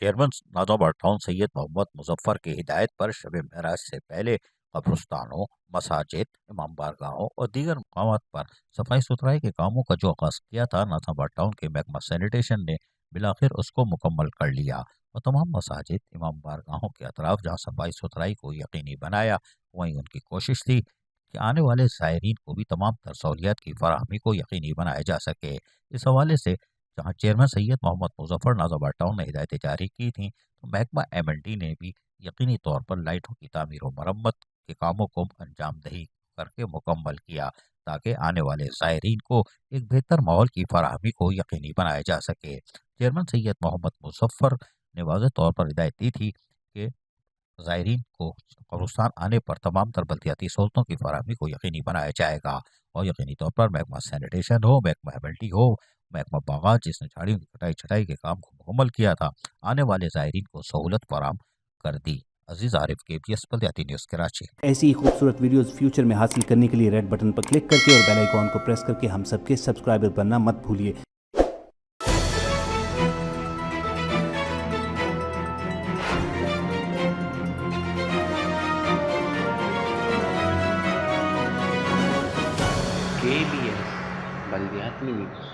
Chairman ناظم town سید محمد مظفر کی ہدایت پر شب معراج سے پہلے قبرستانوں، مساجد، امام بارگاہوں اور دیگر مقامات پر صفائی ستھرائی کے کاموں کا جو آغاز کیا تھا، ناظم ٹاؤن کے محکمہ سینیٹیشن نے بالآخر اس کو مکمل کر لیا اور تمام مساجد، امام بارگاہوں کے اطراف جہاں صفائی ستھرائی کو یقینی بنایا، وہیں ان کی کوشش تھی کہ آنے والے زائرین کو بھی تمام تر سہولیات کی فراہمی کو یقینی بنایا جا سکے۔ اس حوالے سے جہاں چیئرمین سید محمد مظفر ناظم ٹاؤن نے ہدایتیں جاری کی تھیں، تو محکمہ M&D نے بھی یقینی طور پر لائٹوں کی تعمیر و مرمت کے کاموں کو انجام دہی کر کے مکمل کیا تاکہ آنے والے زائرین کو ایک بہتر ماحول کی فراہمی کو یقینی بنایا جا سکے۔ چیئرمین سید محمد مظفر نے واضح طور پر ہدایت دی تھی کہ زائرین کو قبرستان آنے پر تمام تر بلدیاتی سہولتوں کی فراہمی کو یقینی بنایا جائے گا اور یقینی طور پر محکمہ سینیٹیشن ہو، محکمہ M&D ہو، محکمہ باغات جس نے جھاڑیوں کی کٹائی چھٹائی کے کام کو مکمل کیا تھا، آنے والے زائرین کو سہولت فراہم کر دی۔ عزیز عارف، KBS بلدیاتی نیوز کراچی۔ ایسی ہی خوبصورت ویڈیوز فیوچر میں حاصل کرنے کے لیے ریڈ بٹن پر کلک کر کے اور بیل آئیکن کو پریس کر کے ہم سب کے سبسکرائبر بننا مت بھولیے۔ KBS بلدیاتی نیوز۔